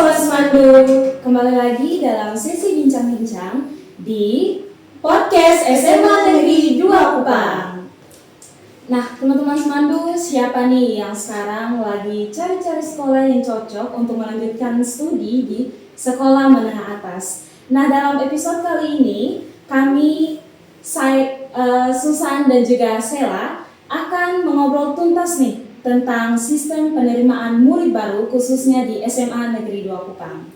Sobat Semandu, kembali lagi dalam sesi bincang-bincang di podcast SMA Negeri 2 Kupang. Nah, teman-teman Semandu, siapa nih yang sekarang lagi cari-cari sekolah yang cocok untuk melanjutkan studi di sekolah menengah atas? Nah, dalam episode kali ini, kami, Susan dan juga Sela akan mengobrol tuntas nih tentang sistem penerimaan murid baru khususnya di SMA Negeri 2 Kupang.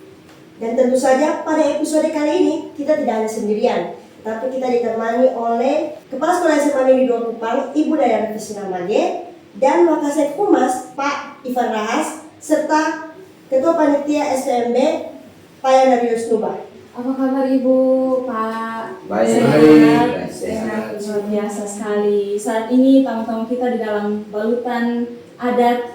Dan tentu saja pada episode kali ini kita tidak hanya sendirian, tapi kita ditemani oleh Kepala Sekolah SMA Negeri 2 Kupang, Ibu Dayana Kristina Mage, dan Wakasek Humas Pak Ivan Rahas, serta Ketua Panitia SPMB Pak Yanarius Nuba. Apa kabar Ibu, Pak? Baik. Sehat, luar biasa sekali. Saat ini tamu-tamu kita di dalam balutan adat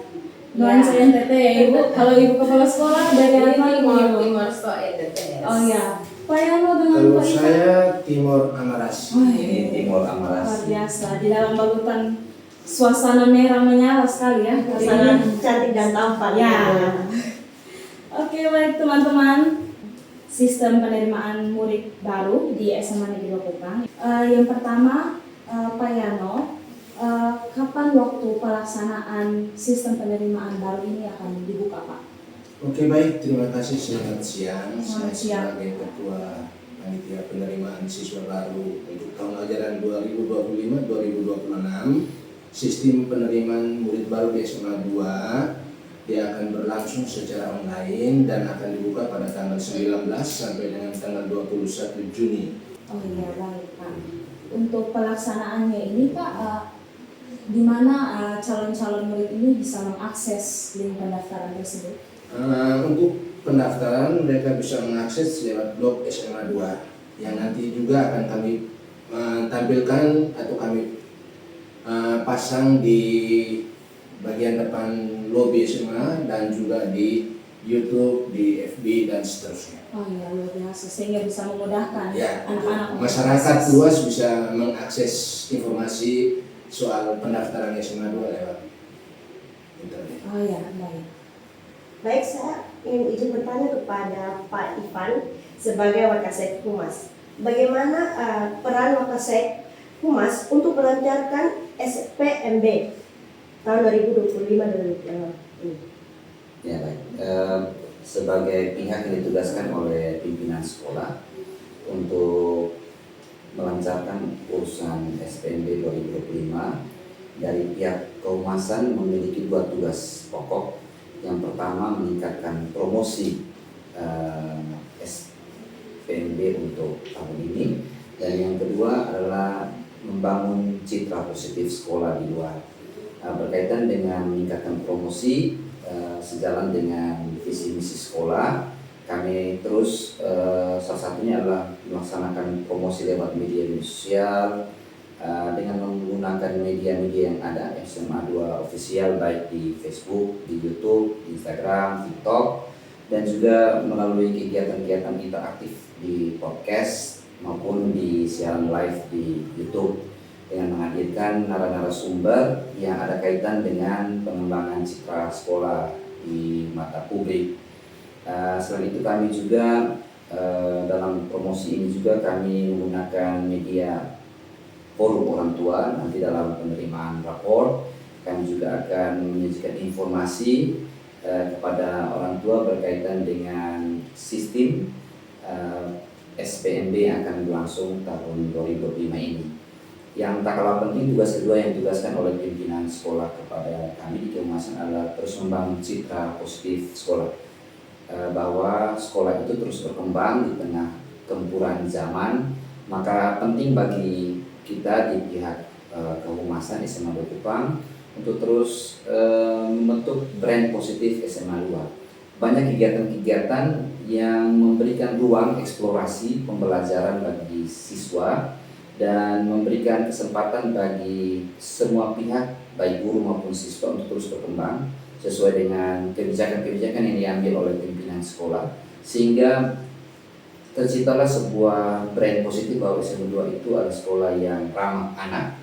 nuansa NTT ya Ibu. Kalau Ibu Kepala Sekolah dari mana Ibu? Timor So NTT. Oh ya, Pak Yano dengan Kalau Pak Ivan. saya Timur Amaras. Oh, Ini Timur Amaras. luar biasa, di dalam balutan suasana merah menyala sekali ya. Suasana Cantik dan tampan. ya. Oke, baik teman-teman. Sistem penerimaan murid baru di SMA Negeri 2 Kupang. Yang pertama, Pak Yano, kapan waktu pelaksanaan sistem penerimaan baru ini akan dibuka, Pak? Oke, baik, terima kasih. Selamat siang. Selamat Saya siang. sebagai Ketua Panitia Penerimaan Siswa Baru untuk tahun ajaran 2025-2026, sistem penerimaan murid baru di SMA 2 dia akan berlangsung secara online dan akan dibuka pada tanggal 19 sampai dengan tanggal 21 Juni. Oh iya, baik Pak. Untuk pelaksanaannya ini Pak, di mana calon-calon murid ini bisa mengakses link pendaftaran tersebut? Untuk pendaftaran mereka bisa mengakses lewat blog SMA 2 yang nanti juga akan kami tampilkan atau kami pasang di bagian depan lobi SMA dan juga di YouTube, di FB dan seterusnya. Oh iya, luar biasa, sehingga bisa memudahkan Ya, anak-anak untuk masyarakat mengakses. luas bisa mengakses informasi soal pendaftaran SMA 2 lewat internet. Oh iya, baik. Baik, saya ingin izin bertanya kepada Pak Ivan sebagai Wakasek Humas. Bagaimana peran Wakasek Humas untuk melancarkan SPMB tahun 2025-2026 ini? Ya baik. Sebagai pihak yang ditugaskan oleh pimpinan sekolah untuk melancarkan urusan SPMB 2025, dari pihak kehumasan memiliki dua tugas pokok. Yang pertama meningkatkan promosi SPMB untuk tahun ini, dan yang kedua adalah membangun citra positif sekolah di luar. Berkaitan dengan meningkatkan promosi, sejalan dengan visi misi sekolah, kami terus salah satunya adalah melaksanakan promosi lewat media sosial dengan menggunakan media-media yang ada, SMA 2 official, baik di Facebook, di YouTube, di Instagram, TikTok, dan juga melalui kegiatan-kegiatan interaktif di podcast maupun di siaran live di YouTube, dengan menghadirkan narasumber yang ada kaitan dengan pengembangan citra sekolah di mata publik. Selain itu kami juga dalam promosi ini juga kami menggunakan media forum orang tua. Nanti dalam penerimaan rapor kami juga akan menyajikan informasi kepada orang tua berkaitan dengan sistem SPMB yang akan berlangsung tahun 2025 ini. Yang tak kalah penting, tugas kedua yang ditugaskan oleh pimpinan sekolah kepada kami di kehumasan adalah terus membangun citra positif sekolah, bahwa sekolah itu terus berkembang di tengah gempuran zaman. Maka penting bagi kita di pihak kehumasan SMA 2 Kupang untuk terus membentuk brand positif SMA 2. Banyak kegiatan-kegiatan yang memberikan ruang eksplorasi pembelajaran bagi siswa dan memberikan kesempatan bagi semua pihak, baik guru maupun siswa, untuk terus berkembang sesuai dengan kebijakan-kebijakan yang diambil oleh pimpinan sekolah, sehingga terciptalah sebuah brand positif bahwa SMA 2 itu adalah sekolah yang ramah anak,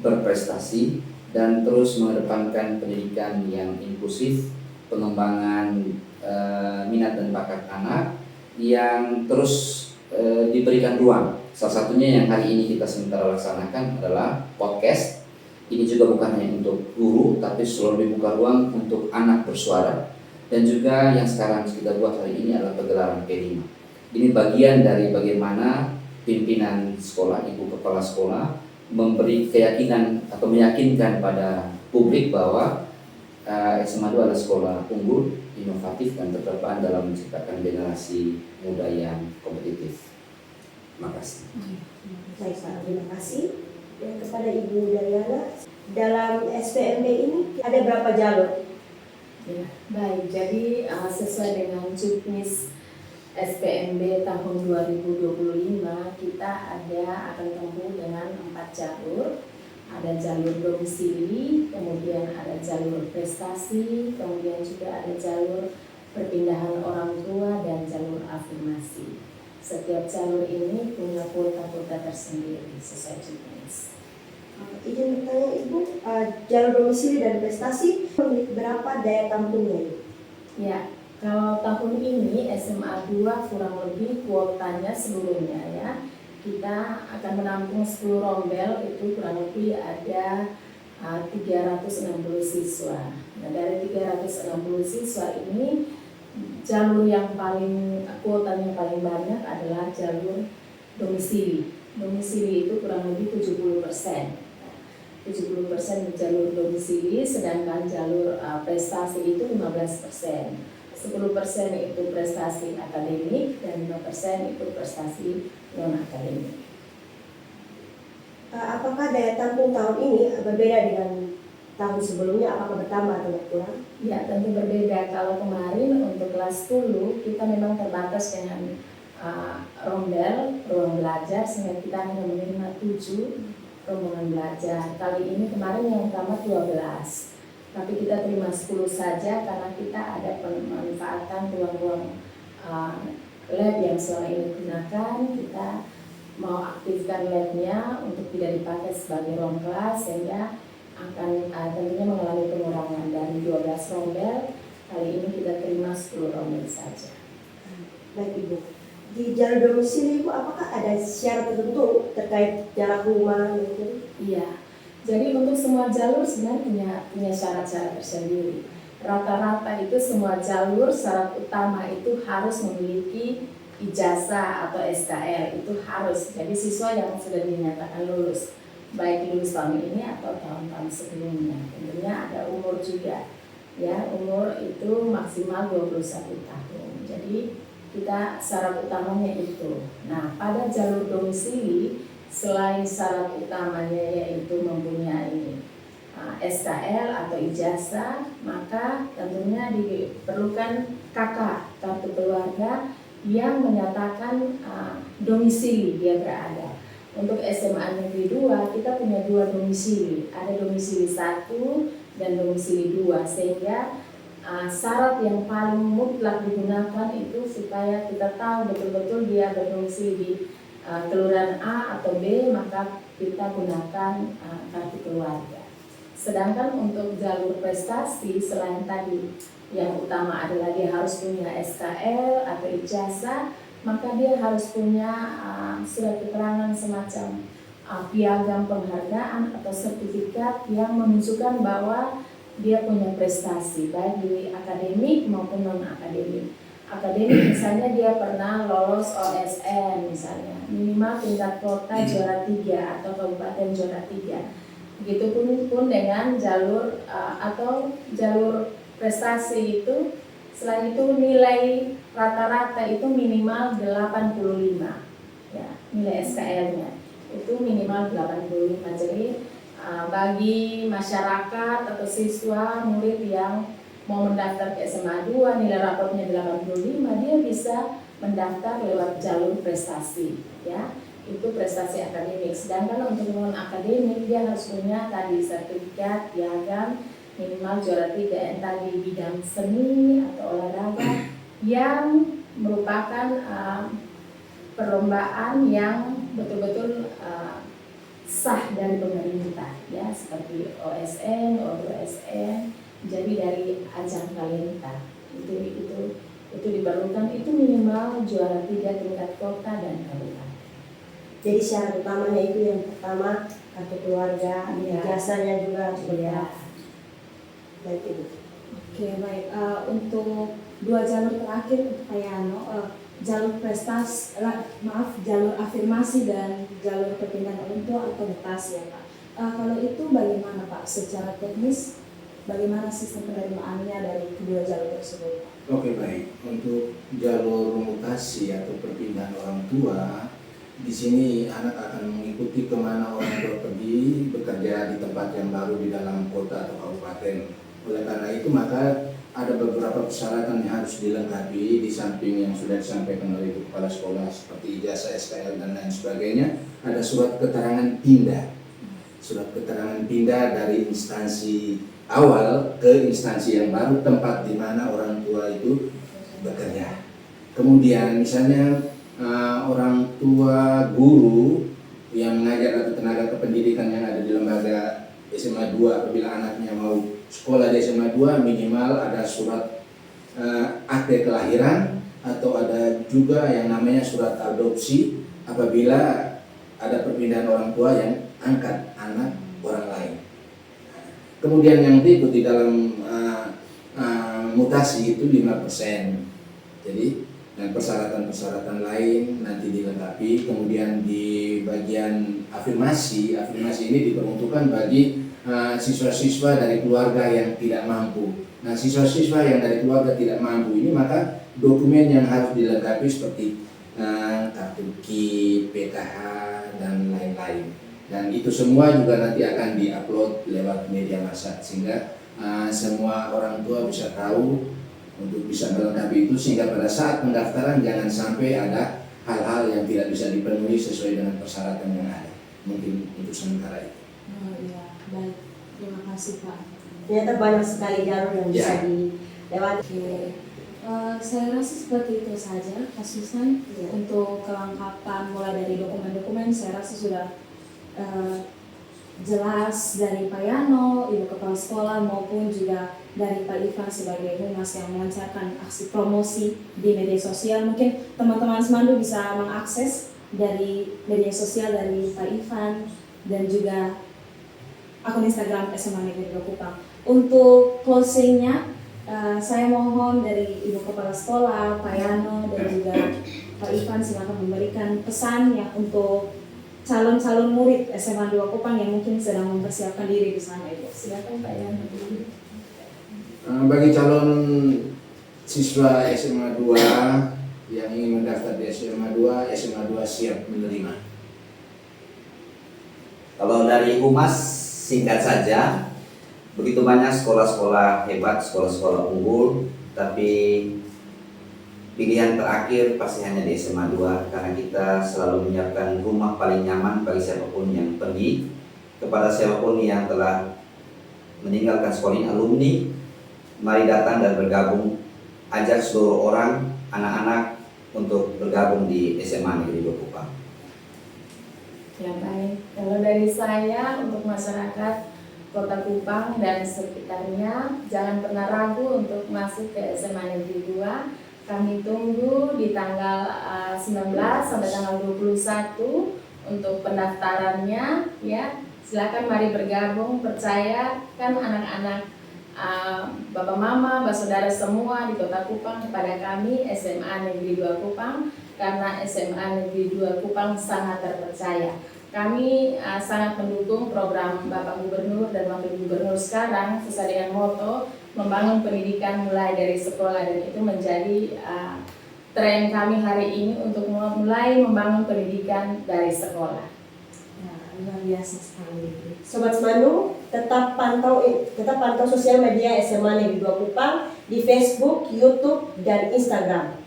berprestasi, dan terus mengedepankan pendidikan yang inklusif, pengembangan minat dan bakat anak yang terus diberikan ruang. Salah satunya yang hari ini kita sementara laksanakan adalah podcast. Ini juga bukan hanya untuk guru, tapi selalu dibuka ruang untuk anak bersuara. Dan juga yang sekarang kita buat hari ini adalah pegelaran P5. Ini bagian dari bagaimana pimpinan sekolah, ibu kepala sekolah memberi keyakinan atau meyakinkan pada publik bahwa SMA 2 adalah sekolah unggul, inovatif dan terdepan dalam menciptakan generasi muda yang kompetitif. Terima kasih. Baik Pak, terima kasih. Dan kepada Ibu Dayana, dalam SPMB ini ada berapa jalur? Ya, baik. Jadi sesuai dengan Juknis SPMB tahun 2025 kita akan tempuh dengan 4 jalur. Ada jalur domisili, kemudian ada jalur prestasi, kemudian juga ada jalur perpindahan orang tua dan jalur afirmasi. Setiap jalur ini punya kuota-kuota tersendiri sesuai Juknis. Izin bertanya Ibu, jalur domisili dan prestasi memiliki berapa daya tampungnya Ibu? Ya, kalau tahun ini SMA 2 kurang lebih kuotanya seluruhnya ya. Kita akan menampung 10 rombel, itu kurang lebih ada 360 siswa. Nah, dari 360 siswa ini jalur yang kuotanya paling banyak adalah jalur domisili. Domisili itu kurang lebih 70%. 70% di jalur domisili, sedangkan jalur prestasi itu 15%. 10% itu prestasi akademik dan 5% itu prestasi non-akademik. Apakah daya tampung tahun ini berbeda dengan tahun sebelumnya? Apakah bertambah atau berkurang? Ya, tentu berbeda. Kalau kemarin untuk kelas 10 kita memang terbatas dengan rombel, ruang belajar, sehingga kita hanya menerima 7 rombongan belajar. Kali ini kemarin yang tamat 12. Tapi kita terima 10 saja karena kita ada pemanfaatan ruang-ruang lab yang selama ini digunakan. Kita mau aktifkan labnya untuk tidak dipakai sebagai ruang kelas, sehingga akan tentunya mengalami pengurangan dari 12 rombel. Kali ini kita terima 10 rombel saja. Baik Ibu, di jalur domisili Ibu apakah ada syarat tertentu terkait jarak rumah gitu? Iya. Jadi untuk semua jalur sebenarnya punya syarat-syarat tersendiri. Rata-rata itu semua jalur syarat utama itu harus memiliki ijazah atau SKL, itu harus. Jadi siswa yang sudah dinyatakan lulus, baik lulus tahun ini atau tahun-tahun sebelumnya. Tentunya ada umur juga. Ya, umur itu maksimal 21 tahun. Jadi kita syarat utamanya itu. Nah, pada jalur domisili selain syarat utamanya yaitu mempunyai SKL atau ijazah, maka tentunya diperlukan KK, kartu keluarga yang menyatakan domisili dia berada. Untuk SMA Negeri 2 kita punya 2 domisili, ada domisili 1 dan domisili 2, sehingga syarat yang paling mutlak digunakan itu supaya kita tahu betul-betul dia berdomisili di kelurahan A atau B, maka kita gunakan kartu keluarga. Sedangkan untuk jalur prestasi, selain tadi yang utama adalah dia harus punya SKL atau ijazah, maka dia harus punya surat keterangan semacam piagam penghargaan atau sertifikat yang menunjukkan bahwa dia punya prestasi baik di akademik maupun non-akademik. Akademik misalnya dia pernah lolos OSN misalnya, minimal tingkat kota juara 3 atau kabupaten juara 3. Begitupun dengan jalur atau jalur prestasi itu, selain itu nilai rata-rata itu minimal 85 ya, nilai SKL-nya itu minimal 85. Jadi bagi masyarakat atau siswa murid yang mau mendaftar ke SMA 2 nilai rapotnya 85, dia bisa mendaftar lewat jalur prestasi ya, itu prestasi akademik. Sedangkan untuk non akademik dia harus punya tadi sertifikat piagam minimal juara 3 entah di bidang seni atau olahraga yang merupakan perlombaan yang betul-betul sah dari pemerintah ya, seperti OSN, O2SN, jadi dari ajang talenta itu itu diperlukan itu minimal juara 3 tingkat kota dan kabupaten. Jadi syarat utamanya itu yang pertama kartu keluarga, Iya. ijazahnya juga harus Ya. benar. Baik Ibu. Oke, baik. Untuk 2 jalur terakhir Pak Yano, jalur jalur afirmasi dan jalur perpindahan orang tua atau mutasi ya Pak. Kalau itu bagaimana Pak? Secara teknis, bagaimana sistem penerimaannya dari kedua jalur tersebut Pak? Oke, baik. Untuk jalur mutasi atau perpindahan orang tua, di sini anak akan mengikuti kemana orang tua pergi bekerja di tempat yang baru di dalam kota atau kabupaten. Oleh karena itu maka ada beberapa persyaratan yang harus dilengkapi di samping yang sudah disampaikan oleh Ibu Kepala Sekolah seperti ijazah, SKL dan lain sebagainya. Ada surat keterangan pindah. Surat keterangan pindah dari instansi awal ke instansi yang baru tempat di mana orang tua itu bekerja. Kemudian misalnya orang tua guru yang mengajar atau tenaga kependidikan yang ada di lembaga SMA 2 apabila anaknya mau sekolah di SMA 2 minimal ada surat akte kelahiran atau ada juga yang namanya surat adopsi apabila ada perpindahan orang tua yang angkat anak orang lain. Kemudian yang berikut di dalam mutasi itu 5%. Jadi dan persyaratan-persyaratan lain nanti dilengkapi. Kemudian di bagian afirmasi ini diperuntukkan bagi siswa-siswa dari keluarga yang tidak mampu. Nah, siswa-siswa yang dari keluarga tidak mampu ini maka dokumen yang harus dilengkapi seperti kartu KIP, PKH dan lain-lain. Dan itu semua juga nanti akan diupload lewat media massa sehingga semua orang tua bisa tahu untuk bisa melengkapi itu sehingga pada saat pendaftaran jangan sampai ada hal-hal yang tidak bisa dipenuhi sesuai dengan persyaratan yang ada. Mungkin untuk sementara itu. Oh iya, baik. Terima kasih Pak. Ternyata banyak sekali jalur yang bisa Ya. dilewati. Oke. Saya rasa seperti itu saja Pak Susan. Ya. Untuk kelengkapan mulai dari dokumen-dokumen saya rasa sudah jelas dari Pak Yano, Ibu Kepala Sekolah maupun juga dari Pak Ivan sebagai humas yang melancarkan aksi promosi di media sosial. Mungkin teman-teman Semandu bisa mengakses dari media sosial dari Pak Ivan dan juga akun Instagram SMA Negeri 2 Kupang. Untuk closingnya, saya mohon dari Ibu Kepala Sekolah, Pak Yano dan juga Pak Ivan silakan memberikan pesan yang untuk calon-calon murid SMA 2 Kupang yang mungkin sedang mempersiapkan diri di sana Ibu. Silakan Pak Yano. Bagi calon siswa SMA 2 yang ingin mendaftar di SMA 2 siap menerima. Kalau dari Humas singkat saja, begitu banyak sekolah-sekolah hebat, sekolah-sekolah unggul, tapi pilihan terakhir pasti hanya di SMA 2 karena kita selalu menyiapkan rumah paling nyaman bagi siapapun yang pergi. Kepada siapapun yang telah meninggalkan sekolah ini, alumni, mari datang dan bergabung, ajak seluruh orang, anak-anak untuk bergabung di SMA Negeri 2 Kupang. Ya baik, kalau dari saya untuk masyarakat Kota Kupang dan sekitarnya jangan pernah ragu untuk masuk ke SMA Negeri 2. Kami tunggu di tanggal 19 sampai tanggal 21 untuk pendaftarannya ya. Silakan mari bergabung, percaya kan anak-anak Bapak Mama, Mbak Saudara semua di Kota Kupang kepada kami SMA Negeri 2 Kupang karena SMA Negeri 2 Kupang sangat terpercaya. Kami sangat mendukung program Bapak Gubernur dan Wakil Gubernur sekarang sesuai dengan moto membangun pendidikan mulai dari sekolah dan itu menjadi tren kami hari ini untuk mulai membangun pendidikan dari sekolah. Ya, luar biasa sekali. Sobat Semandu, tetap pantau sosial media SMA Negeri 2 Kupang di Facebook, YouTube, dan Instagram.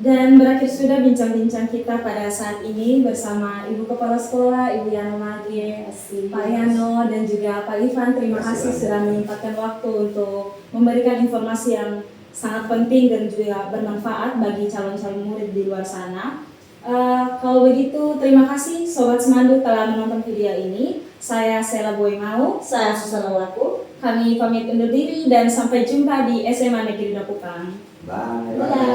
Dan berakhir sudah bincang-bincang kita pada saat ini bersama Ibu Kepala Sekolah, Ibu Yano Mage, Pak Yano, dan juga Pak Ivan. Terima kasih sudah menyempatkan waktu untuk memberikan informasi yang sangat penting dan juga bermanfaat bagi calon-calon murid di luar sana. Kalau begitu, terima kasih Sobat Semandu telah menonton video ini. Saya Sela Boy Mau. Saya Susana Laku. Kami pamit undur diri dan sampai jumpa di SMA Negeri Dua Kupang. Bye. Bye.